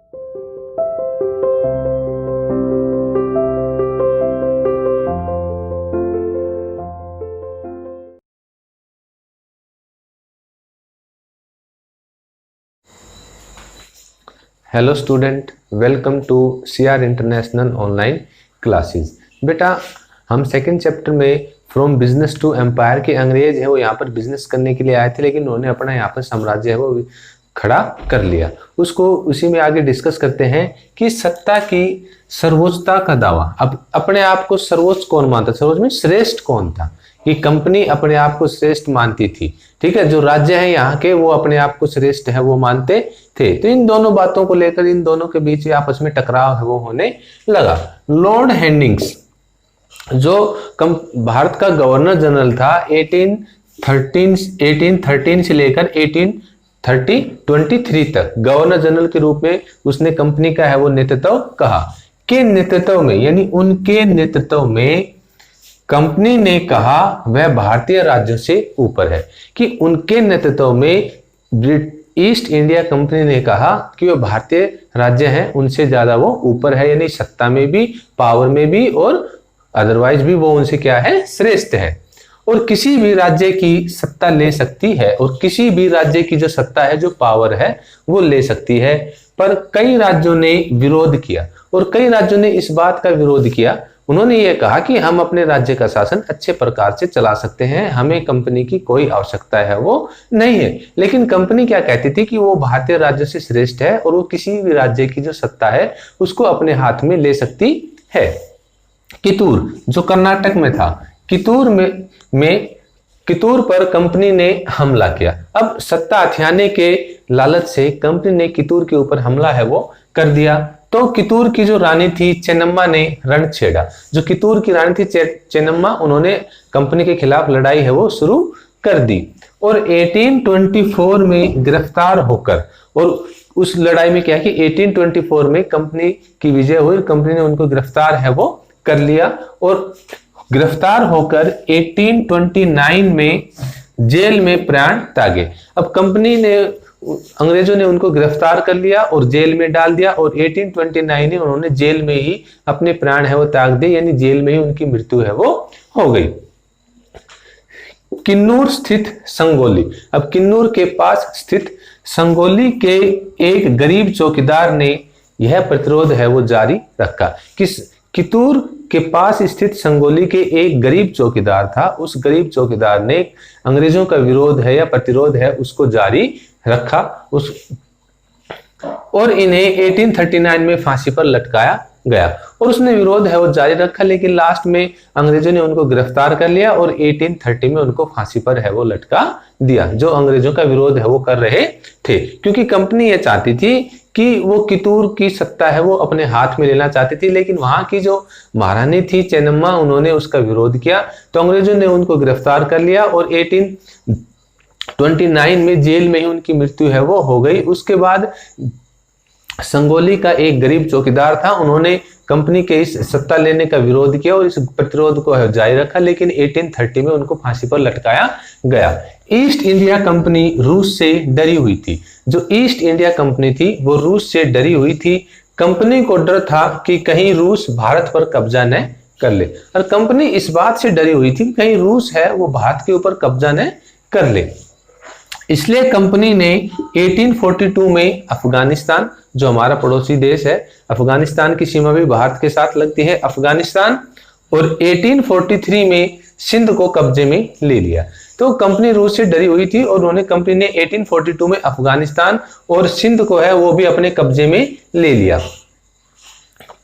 Hello student, welcome to CR international online classes. बेटा, हम second chapter में from business to empire के अंग्रेज है वो यहाँ पर बिजनेस करने के लिए आए थे, लेकिन उन्होंने अपना यहाँ पर साम्राज्य है वो खड़ा कर लिया। उसको उसी में आगे डिस्कस करते हैं कि सत्ता की सर्वोच्चता का दावा। अब अपने आप को सर्वोच्च कौन मानता, सर्वोच्च में श्रेष्ठ कौन था? कि कंपनी अपने आप को श्रेष्ठ मानती थी, ठीक है। जो राज्य है यहाँ के वो अपने आप को श्रेष्ठ है वो मानते थे। तो इन दोनों बातों को लेकर इन दोनों के बीच आपस में टकराव है वो होने लगा। लॉर्ड हेस्टिंग्स जो भारत का गवर्नर जनरल था 1813 से लेकर 1823 तक गवर्नर जनरल के रूप में उसने कंपनी का है वो नेतृत्व कहा। के नेतृत्व में, यानी उनके नेतृत्व में कंपनी ने कहा वह भारतीय राज्यों से ऊपर है। कि उनके नेतृत्व में ईस्ट इंडिया कंपनी ने कहा कि वह भारतीय राज्य हैं उनसे ज्यादा वो ऊपर है, यानी सत्ता में भी, पावर में भी और अदरवाइज भी वो उनसे क्या है, श्रेष्ठ है। और किसी भी राज्य की सत्ता ले सकती है और किसी भी राज्य की जो सत्ता है, जो पावर है वो ले सकती है। पर कई राज्यों ने विरोध किया और कई राज्यों ने इस बात का विरोध किया। उन्होंने ये कहा कि हम अपने राज्य का शासन अच्छे प्रकार से चला सकते हैं, हमें कंपनी की कोई आवश्यकता है वो नहीं है। लेकिन कंपनी क्या कहती थी कि वो भारतीय राज्य से श्रेष्ठ है और वो किसी भी राज्य की जो सत्ता है उसको अपने हाथ में ले सकती है। कितूर जो कर्नाटक में था, कितूर पर कंपनी ने हमला किया। अब सत्ता हथियाने के लालच से कंपनी ने कितूर के ऊपर हमला है वो कर दिया। तो कितूर की जो रानी थी चेन्नम्मा ने रण छेड़ा। जो कितूर की रानी थी चेन्नम्मा, उन्होंने कंपनी के खिलाफ लड़ाई है वो शुरू कर दी और 1824 में गिरफ्तार होकर, और उस लड़ाई में क्या कि 1824 में कंपनी की विजय हुई, कंपनी ने उनको गिरफ्तार है वो कर लिया और गिरफ्तार होकर 1829 में जेल में प्राण त्यागे। अब कंपनी ने, अंग्रेजों ने उनको गिरफ्तार कर लिया और जेल में डाल दिया और 1829 में उन्होंने जेल में ही अपने प्राण है वो त्याग दिए, यानी जेल में ही उनकी मृत्यु है वो हो गई। किन्नूर स्थित संगोली। अब किन्नूर के पास स्थित संगोली के एक गरीब चौकीदार ने यह प्रतिरोध है वो जारी रखा। कितूर के पास स्थित संगोली के एक गरीब चौकीदार था, उस गरीब चौकीदार ने अंग्रेजों का विरोध है या प्रतिरोध है उसको जारी रखा और इन्हें 1839 में फांसी पर लटकाया गया। और उसने विरोध है वो जारी रखा, लेकिन लास्ट में अंग्रेजों ने उनको गिरफ्तार कर लिया और 1830 में उनको फांसी पर है वो लटका दिया, जो अंग्रेजों का विरोध है वो कर रहे थे। क्योंकि कंपनी ये चाहती थी कि वो कितूर की सत्ता है वो अपने हाथ में लेना चाहती थी, लेकिन वहां की जो महारानी थी चेन्नम्मा, उन्होंने उसका विरोध किया। तो अंग्रेजों ने उनको गिरफ्तार कर लिया और 1829 में जेल में ही उनकी मृत्यु है वो हो गई। उसके बाद संगोली का एक गरीब चौकीदार था, उन्होंने कंपनी के इस सत्ता लेने का विरोध किया और इस प्रतिरोध को जारी रखा, लेकिन 1830 में उनको फांसी पर लटकाया गया। ईस्ट इंडिया कंपनी रूस से डरी हुई थी। जो ईस्ट इंडिया कंपनी थी वो रूस से डरी हुई थी। कंपनी को डर था कि कहीं रूस भारत पर कब्जा न कर ले, और कंपनी इस बात से डरी हुई थी कहीं रूस है वो भारत के ऊपर कब्जा न कर ले। इसलिए कंपनी ने 1842 में अफगानिस्तान, जो हमारा पड़ोसी देश है, अफगानिस्तान की सीमा भी भारत के साथ लगती है, अफगानिस्तान, और 1843 में सिंध को कब्जे में ले लिया। तो कंपनी रूस से डरी हुई थी और उन्होंने, कंपनी ने 1842 में अफगानिस्तान और सिंध को है वो भी अपने कब्जे में ले लिया।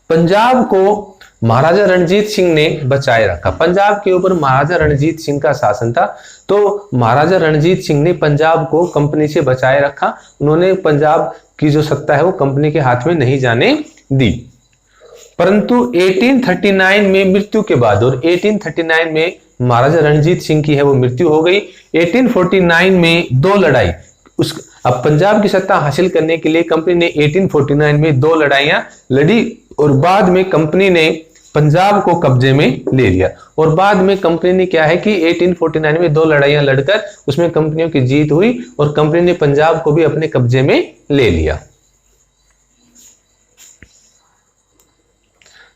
पंजाब को महाराजा रणजीत सिंह ने बचाए रखा। पंजाब के ऊपर महाराजा रणजीत सिंह का शासन था, तो महाराजा रणजीत सिंह ने पंजाब को कंपनी से बचाए रखा। उन्होंने पंजाब की जो सत्ता है वो कंपनी के हाथ में नहीं जाने दी। परंतु 1839 में मृत्यु के बाद, और 1839 में महाराजा रणजीत सिंह की है वो मृत्यु हो गई। 1849 में दो लड़ाई, अब पंजाब की सत्ता हासिल करने के लिए कंपनी ने 1849 में दो लड़ाइयां लड़ी और बाद में कंपनी ने पंजाब को कब्जे में ले लिया। और बाद में कंपनी ने क्या है कि 1849 में दो लड़ाइयां लड़कर उसमें कंपनियों की जीत हुई और कंपनी ने पंजाब को भी अपने कब्जे में ले लिया।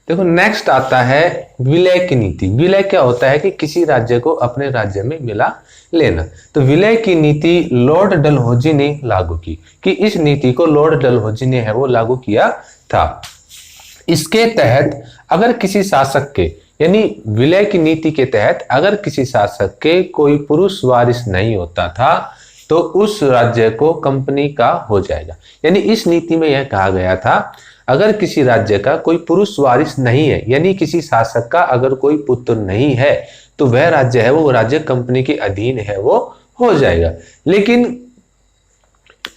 देखो नेक्स्ट आता है विलय की नीति। विलय क्या होता है कि किसी राज्य को अपने राज्य में मिला लेना। तो विलय की नीति लॉर्ड डलहौजी ने लागू की, कि इस नीति को लॉर्ड डलहौजी ने है वो लागू किया था। इसके तहत अगर किसी शासक के, यानी विलय की नीति के तहत अगर किसी शासक के कोई पुरुष वारिस नहीं होता था तो उस राज्य को कंपनी का हो जाएगा। यानी इस नीति में यह कहा गया था अगर किसी राज्य का कोई पुरुष वारिस नहीं है, यानी किसी शासक का अगर कोई पुत्र नहीं है, तो वह राज्य है वो राज्य कंपनी के अधीन है वो हो जाएगा। लेकिन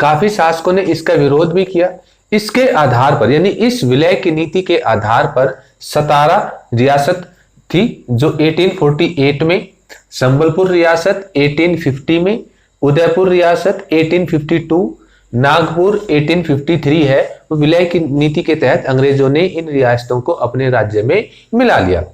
काफी शासकों ने इसका विरोध भी किया। इसके आधार पर, यानी इस विलय की नीति के आधार पर 17 रियासत थी जो 1848 में, संबलपुर रियासत 1850 में, उदयपुर रियासत 1852, नागपुर 1853 है। विलय की नीति के तहत अंग्रेजों ने इन रियासतों को अपने राज्य में मिला लिया।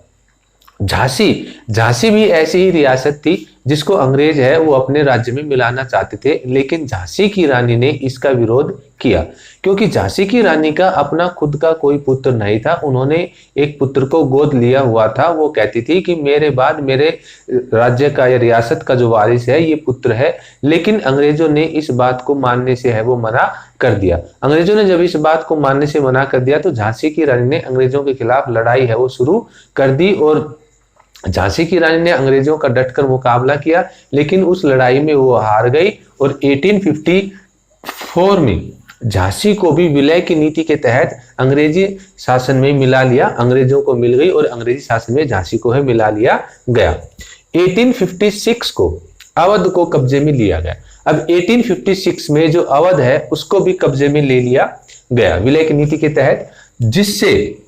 झांसी भी ऐसी ही रियासत थी जिसको अंग्रेज है वो अपने राज्य में मिलाना चाहते थे, लेकिन झांसी की रानी ने इसका विरोध किया, क्योंकि झांसी की रानी का अपना खुद का कोई पुत्र नहीं था। उन्होंने एक पुत्र को गोद लिया हुआ था। वो कहती थी कि मेरे बाद मेरे राज्य का या रियासत का जो वारिस है ये पुत्र है, लेकिन अंग्रेजों ने इस बात को मानने से है वो मना कर दिया। अंग्रेजों ने जब इस बात को मानने से मना कर दिया तो झांसी की रानी ने अंग्रेजों के खिलाफ लड़ाई है वो शुरू कर दी, और झांसी की रानी ने अंग्रेजों का डटकर मुकाबला किया, लेकिन उस लड़ाई में वो हार गई। और 1854 में झांसी को भी विलय की नीति के तहत अंग्रेजी शासन में मिला लिया, अंग्रेजों को मिल गई और अंग्रेजी शासन में झांसी को है मिला लिया गया। 1856 को अवध को कब्जे में लिया गया। अब 1856 में जो अवध है उसको भी कब्जे में ले लिया गया विलय की नीति के तहत, जिससे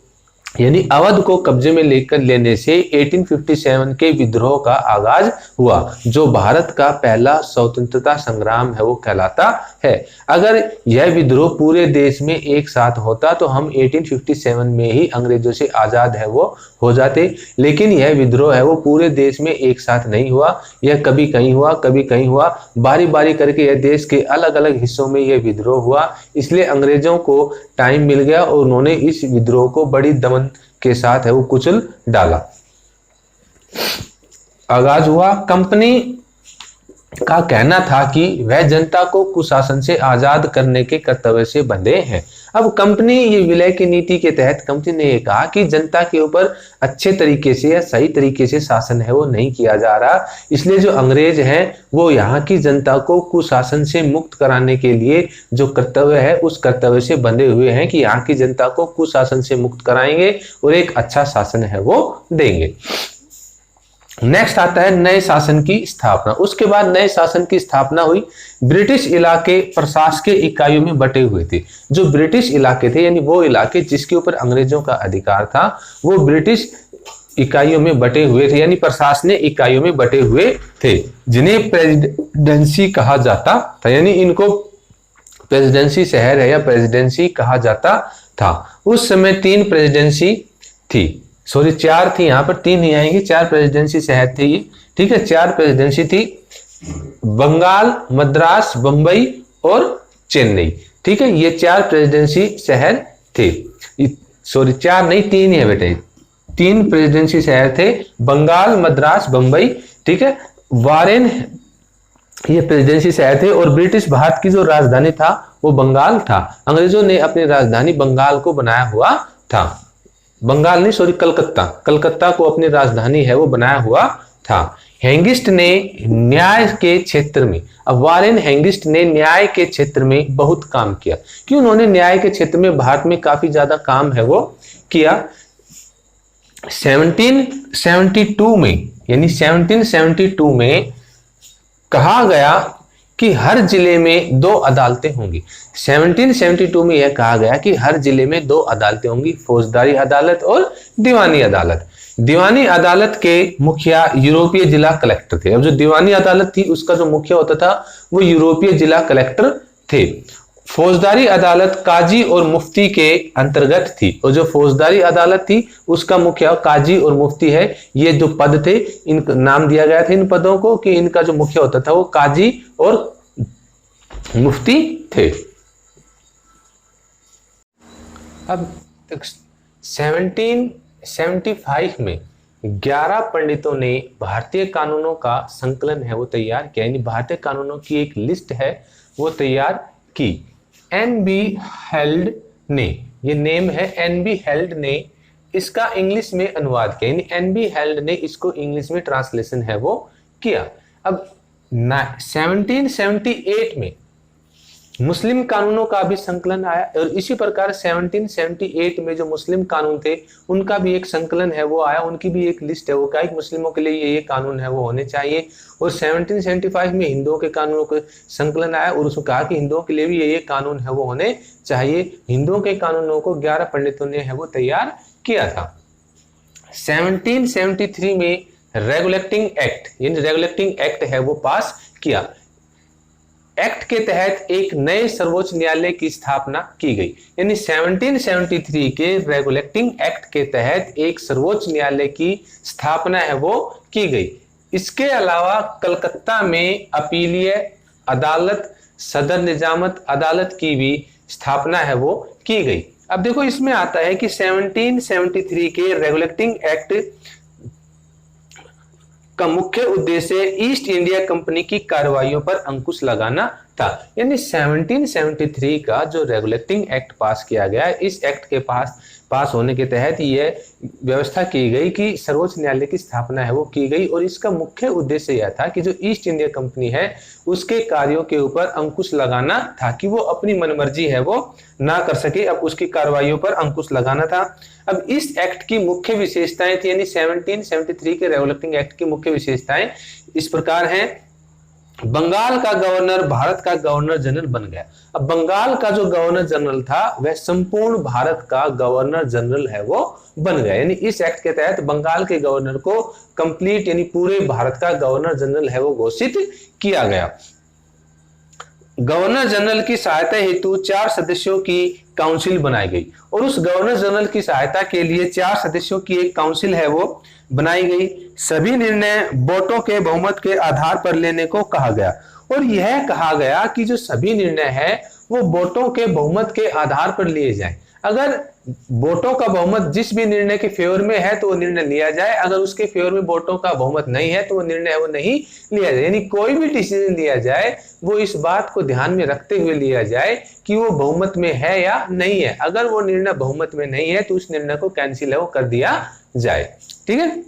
यानी अवध को कब्जे में लेकर लेने से 1857 के विद्रोह का आगाज हुआ, जो भारत का पहला स्वतंत्रता संग्राम है वो कहलाता है। अगर यह विद्रोह पूरे देश में एक साथ होता तो हम 1857 में ही अंग्रेजों से आजाद है वो हो जाते, लेकिन यह विद्रोह है वो पूरे देश में एक साथ नहीं हुआ। यह कभी कहीं हुआ, कभी कहीं हुआ, बारी बारी करके यह देश के अलग अलग हिस्सों में यह विद्रोह हुआ। इसलिए अंग्रेजों को टाइम मिल गया और उन्होंने इस विद्रोह को बड़ी दमन के साथ है वो कुचल डाला। आगाज हुआ। कंपनी का कहना था कि वह जनता को कुशासन से आजाद करने के कर्तव्य से बंधे हैं। अब कंपनी ये विलय की नीति के तहत कंपनी ने ये कहा कि जनता के ऊपर अच्छे तरीके से या सही तरीके से शासन है वो नहीं किया जा रहा, इसलिए जो अंग्रेज हैं वो यहाँ की जनता को कुशासन से मुक्त कराने के लिए जो कर्तव्य है उस कर्तव्य से बंधे हुए हैं कि यहाँ की जनता को कुशासन से मुक्त कराएंगे और एक अच्छा शासन है वो देंगे। नेक्स्ट आता है नए शासन की स्थापना। उसके बाद नए शासन की स्थापना हुई। ब्रिटिश इलाके प्रशासकीय इकाइयों में बटे हुए थे। जो ब्रिटिश इलाके थे यानी वो इलाके जिसके ऊपर अंग्रेजों का अधिकार था वो ब्रिटिश इकाइयों में बटे हुए थे, यानी प्रशासनिक इकाइयों में बटे हुए थे, जिन्हें प्रेसिडेंसी कहा जाता था। यानी इनको प्रेसिडेंसी शहर है या प्रेसिडेंसी कहा जाता था। उस समय 3 प्रेसिडेंसी थी, सॉरी 4 थी, यहाँ पर 3 नहीं आएंगे, 4 प्रेसिडेंसी शहर थे ये, ठीक है। 4 प्रेसिडेंसी थी, बंगाल, मद्रास, बंबई और चेन्नई, ठीक है। ये 4 प्रेसिडेंसी शहर थे, सॉरी 4 नहीं 3 ही है बेटे, 3 प्रेसिडेंसी शहर थे, बंगाल, मद्रास, बंबई, ठीक है। वारेन ये प्रेसिडेंसी शहर थे और ब्रिटिश भारत की जो राजधानी था वो बंगाल था। अंग्रेजों ने अपनी राजधानी बंगाल को बनाया हुआ था, बंगाल नहीं सॉरी कलकत्ता को अपनी राजधानी है वो बनाया हुआ था। हेंगिस्ट ने न्याय के क्षेत्र में, अब वारेन हेंगिस्ट ने न्याय के क्षेत्र में बहुत काम किया, कि उन्होंने न्याय के क्षेत्र में भारत में काफी ज्यादा काम है वो किया। 1772 में यानी 1772 में कहा गया कि हर जिले में 2 अदालतें होंगी। 1772 में यह कहा गया कि हर जिले में 2 अदालतें होंगी, फौजदारी अदालत और दीवानी अदालत। दीवानी अदालत के मुखिया यूरोपीय जिला कलेक्टर थे। अब जो दीवानी अदालत थी उसका जो मुखिया होता था वो यूरोपीय जिला कलेक्टर थे। फौजदारी अदालत काजी और मुफ्ती के अंतर्गत थी, और जो फौजदारी अदालत थी उसका मुखिया काजी और मुफ्ती है। ये जो पद थे इन नाम दिया गया था इन पदों को कि इनका जो मुखिया होता था वो काजी और मुफ्ती थे। अब 1775 में 11 पंडितों ने भारतीय कानूनों का संकलन है वो तैयार किया, यानी भारतीय कानूनों की एक लिस्ट है वो तैयार की। एन.बी. हेल्ड ने, ये नेम है, एन.बी. हेल्ड ने इसका इंग्लिश में अनुवाद किया, यानी एन.बी. हेल्ड ने इसको इंग्लिश में ट्रांसलेशन है वो किया। अब 1778 में मुस्लिम कानूनों का भी संकलन आया और इसी प्रकार 1778 में जो मुस्लिम कानून थे उनका भी एक संकलन है वो आया, उनकी भी एक लिस्ट है वो क्या, मुस्लिमों के लिए ये कानून है वो होने चाहिए। और 1775 में हिंदुओं के कानूनों का संकलन आया और उसमें कहा कि हिंदुओं के लिए भी ये कानून है वो होने चाहिए। हिंदुओं के कानूनों को 11 पंडितों ने है वो तैयार किया था। 1773 में रेगुलेटिंग एक्ट, यानी रेगुलेटिंग एक्ट है वो पास किया। एक्ट के तहत एक नए सर्वोच्च न्यायालय की स्थापना की गई, यानी 1773 के रेगुलेटिंग एक्ट के तहत एक सर्वोच्च न्यायालय की स्थापना है वो की गई। इसके अलावा कलकत्ता में अपीलीय अदालत, सदर निजामत अदालत की भी स्थापना है वो की गई। अब देखो इसमें आता है कि 1773 के रेगुलेटिंग एक्ट का मुख्य उद्देश्य ईस्ट इंडिया कंपनी की कार्रवाइयों पर अंकुश लगाना था, यानी 1773 का जो रेगुलेटिंग एक्ट पास किया गया, इस एक्ट के पास होने के तहत यह व्यवस्था की गई कि सर्वोच्च न्यायालय की स्थापना है वो की गई और इसका मुख्य उद्देश्य यह था कि जो ईस्ट इंडिया कंपनी है उसके कार्यों के ऊपर अंकुश लगाना था, कि वो अपनी मनमर्जी है वो ना कर सके, अब उसकी कार्रवाइयों पर अंकुश लगाना था। अब इस एक्ट की मुख्य विशेषताएं थी, यानी 1773 के रेगुलेटिंग एक्ट की मुख्य विशेषताएं इस प्रकार हैं। बंगाल का गवर्नर भारत का गवर्नर जनरल बन गया। अब बंगाल का जो गवर्नर जनरल था वह संपूर्ण भारत का गवर्नर जनरल है वो बन गया, यानी इस एक्ट के तहत बंगाल के गवर्नर को कंप्लीट यानी पूरे भारत का गवर्नर जनरल है वो घोषित किया गया। गवर्नर जनरल की सहायता हेतु 4 सदस्यों की काउंसिल बनाई गई और उस गवर्नर जनरल की सहायता के लिए 4 सदस्यों की एक काउंसिल है वो बनाई गई। सभी निर्णय वोटों के बहुमत के आधार पर लेने को कहा गया और यह कहा गया कि जो सभी निर्णय है वो वोटों के बहुमत के आधार पर लिए जाएं। अगर वोटों का बहुमत जिस भी निर्णय के फेवर में है तो वो निर्णय लिया जाए, अगर उसके फेवर में वोटों का बहुमत नहीं है तो वो निर्णय वो नहीं लिया जाए, यानी कोई भी डिसीजन लिया जाए वो इस बात को ध्यान में रखते हुए लिया जाए कि वो बहुमत में है या नहीं है। अगर वो निर्णय बहुमत में नहीं है तो उस निर्णय को कैंसिल है वो कर दिया जाए। ठीक है।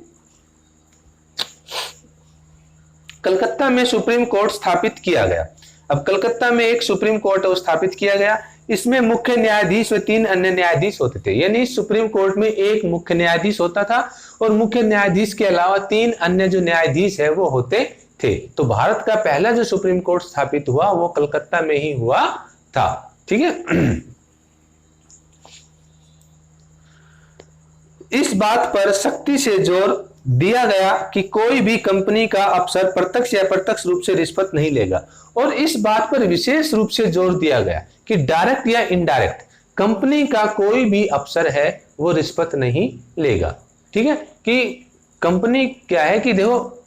कलकत्ता में सुप्रीम कोर्ट स्थापित किया गया। अब कलकत्ता में एक सुप्रीम कोर्ट स्थापित किया गया, इसमें मुख्य न्यायाधीश व 3 अन्य न्यायाधीश होते थे, यानी सुप्रीम कोर्ट में एक मुख्य न्यायाधीश होता था और मुख्य न्यायाधीश के अलावा 3 अन्य जो न्यायाधीश है वो होते थे। तो भारत का पहला जो सुप्रीम कोर्ट स्थापित हुआ वो कलकत्ता में ही हुआ था। ठीक है। इस बात पर सख्ती से जोर दिया गया कि कोई भी कंपनी का अफसर प्रत्यक्ष या अप्रत्यक्ष रूप से रिश्वत नहीं लेगा और इस बात पर विशेष रूप से जोर दिया गया कि डायरेक्ट या इनडायरेक्ट कंपनी का कोई भी अफसर है वो रिश्वत नहीं लेगा। ठीक है, कि कंपनी क्या है कि देखो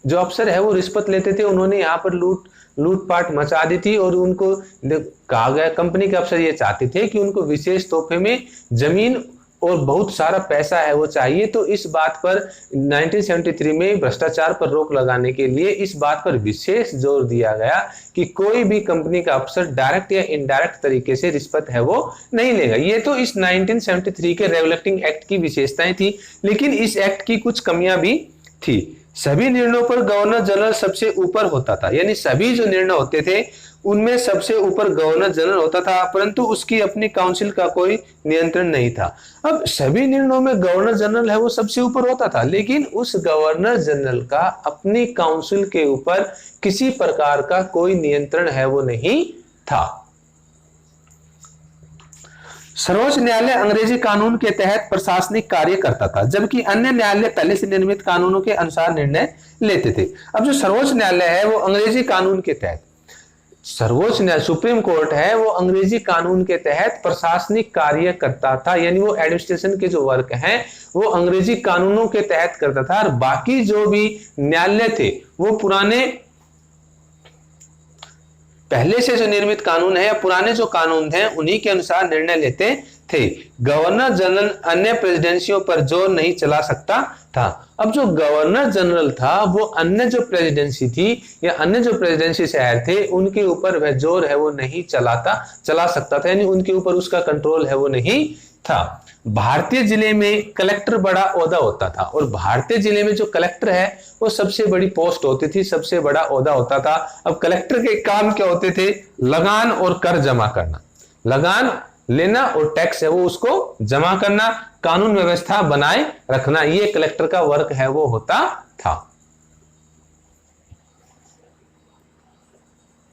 जो अफसर है वो रिश्वत लेते थे, उन्होंने यहाँ पर लूटपाट मचा दी थी और उनको कहा गया, कंपनी के अफसर ये चाहते थे कि उनको विशेष तोहफे में जमीन और बहुत सारा पैसा है वो चाहिए। तो इस बात पर 1973 में भ्रष्टाचार पर रोक लगाने के लिए इस बात पर विशेष जोर दिया गया कि कोई भी कंपनी का अफसर डायरेक्ट या इनडायरेक्ट तरीके से रिश्वत है वो नहीं लेगा। ये तो इस 1973 के रेगुलेटिंग एक्ट की विशेषताएं थी, लेकिन इस एक्ट की कुछ कमियां भी थी। सभी निर्णयों पर गवर्नर जनरल सबसे ऊपर होता था, यानी सभी जो निर्णय होते थे उनमें सबसे ऊपर गवर्नर जनरल होता था, परंतु उसकी अपनी काउंसिल का कोई नियंत्रण नहीं था। अब सभी निर्णयों में गवर्नर जनरल है वो सबसे ऊपर होता था, लेकिन उस गवर्नर जनरल का अपनी काउंसिल के ऊपर किसी प्रकार का कोई नियंत्रण है वो नहीं था। सर्वोच्च न्यायालय अंग्रेजी कानून के तहत प्रशासनिक कार्य करता था, जबकि अन्य न्यायालय पहले से निर्मित कानूनों के अनुसार निर्णय लेते थे। अब जो सर्वोच्च न्यायालय है वो अंग्रेजी कानून के तहत, सर्वोच्च न्यायालय सुप्रीम कोर्ट है वो अंग्रेजी कानून के तहत प्रशासनिक कार्य करता था, यानी वो एडमिनिस्ट्रेशन के जो वर्क हैं वो अंग्रेजी कानूनों के तहत करता था और बाकी जो भी न्यायालय थे वो पुराने पहले से जो निर्मित कानून है या पुराने जो कानून हैं उन्हीं के अनुसार निर्णय लेते थे। गवर्नर जनरल अन्य प्रेसिडेंसियों पर जोर नहीं चला सकता था। अब जो गवर्नर जनरल था वो अन्य जो प्रेसिडेंसी थी या अन्य जो प्रेसिडेंसी शहर थे उनके ऊपर वह जोर है वो नहीं चला सकता था, यानी उनके ऊपर उसका कंट्रोल है वो नहीं था। भारतीय जिले में कलेक्टर बड़ा ओहदा होता था, और भारतीय जिले में जो कलेक्टर है वो सबसे बड़ी पोस्ट होती थी, सबसे बड़ा ओहदा होता था। अब कलेक्टर के काम क्या होते थे? लगान और कर जमा करना, लगान लेना और टैक्स है वो उसको जमा करना, कानून व्यवस्था बनाए रखना, ये कलेक्टर का वर्क है वो होता था।